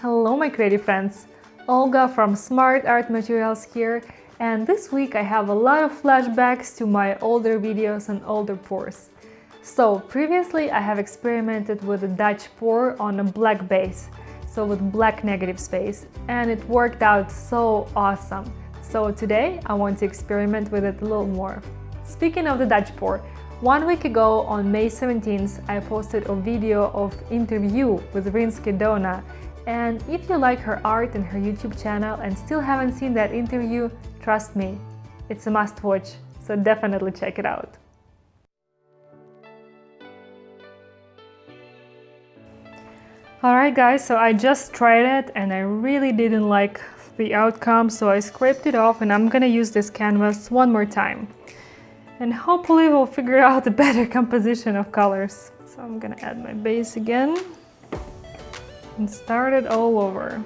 Hello my creative friends, Olga from Smart Art Materials here, and this week I have a lot of flashbacks to my older videos and older pours. So previously I have experimented with a Dutch pour on a black base, so with black negative space, and it worked out so awesome. So today I want to experiment with it a little more. Speaking of the Dutch pour, 1 week ago on May 17th I posted a video of interview with Rinske Dona. And if you like her art and her YouTube channel and still haven't seen that interview, trust me, it's a must watch, so definitely check it out. Alright guys, so I just tried it and I really didn't like the outcome, so I scraped it off and I'm gonna use this canvas one more time. And hopefully we'll figure out a better composition of colors. So I'm gonna add my base again and start it all over.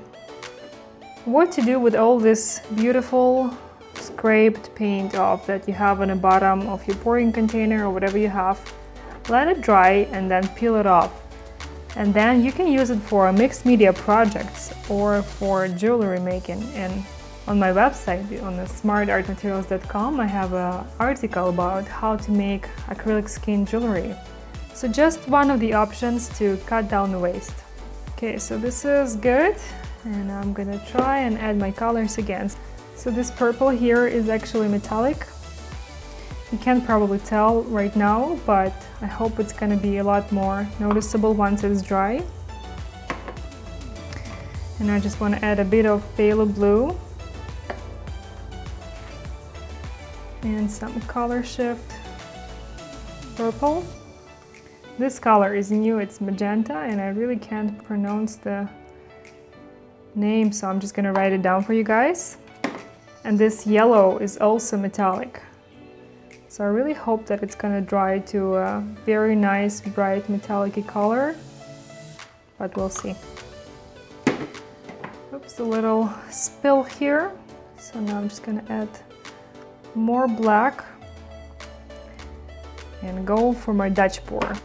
What to do with all this beautiful scraped paint off that you have on the bottom of your pouring container or whatever you have, let it dry and then peel it off. And then you can use it for mixed media projects or for jewelry making. And on my website, on the smartartmaterials.com, I have an article about how to make acrylic skin jewelry. So just one of the options to cut down the waste. Okay, so this is good, and I'm gonna try and add my colors again. So this purple here is actually metallic. You can't probably tell right now, but I hope it's gonna be a lot more noticeable once it's dry. And I just want to add a bit of phthalo blue and some color shift purple. This color is new, it's magenta, and I really can't pronounce the name, so I'm just gonna write it down for you guys. And this yellow is also metallic. So I really hope that it's gonna dry to a very nice, bright, metallic color, but we'll see. Oops, a little spill here. So now I'm just gonna add more black and go for my Dutch pour.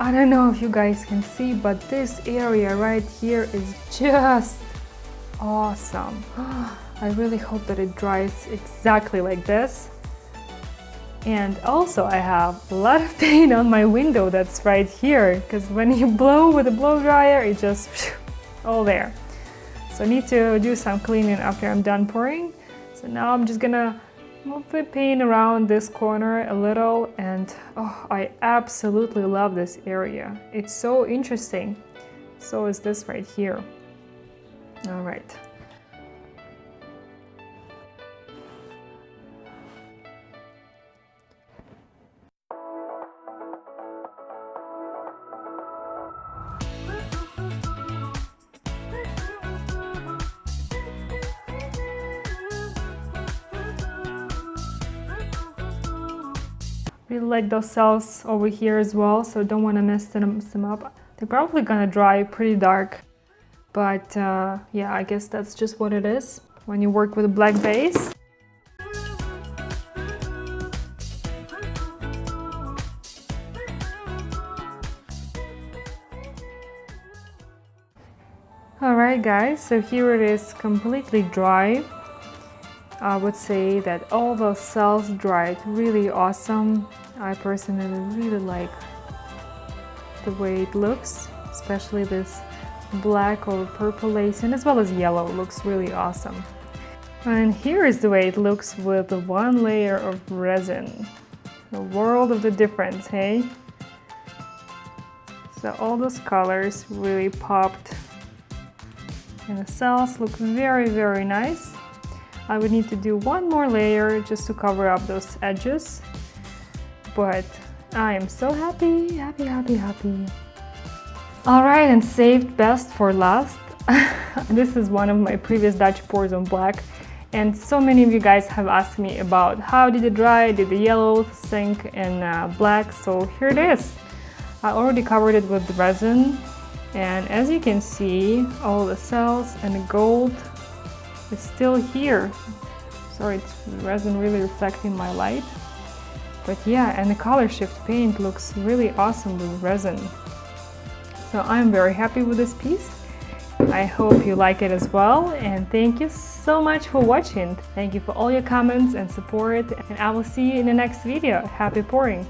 I don't know if you guys can see, but this area right here is just awesome. I really hope that it dries exactly like this. And also I have a lot of paint on my window that's right here, because when you blow with a blow dryer, it just all there. So I need to do some cleaning after I'm done pouring. So now I'm just gonna move the paint around this corner a little, and oh, I absolutely love this area. It's so interesting. So is this right here. All right. Really like those cells over here as well, so don't want to mess them up. They're probably gonna dry pretty dark, but yeah, I guess that's just what it is when you work with a black base. Alright guys, so here it is completely dry. I would say that all those cells dried really awesome. I personally really like the way it looks, especially this black or purple lace, and as well as yellow looks really awesome. And here is the way it looks with the one layer of resin. The world of the difference, hey? So all those colors really popped, and the cells look very, very nice. I would need to do one more layer just to cover up those edges, but I am so happy, happy. All right, and saved best for last. This is one of my previous Dutch pours on black, And so many of you guys have asked me about how did it dry, did the yellow sink in black, so here it is. I already covered it with the resin, and as you can see, all the cells and the gold is still here. Sorry, it's the resin really reflecting my light. But yeah, and the color shift paint looks really awesome with resin. So I'm very happy with this piece. I hope you like it as well, and thank you so much for watching. Thank you for all your comments and support, and I will see you in the next video. Happy pouring!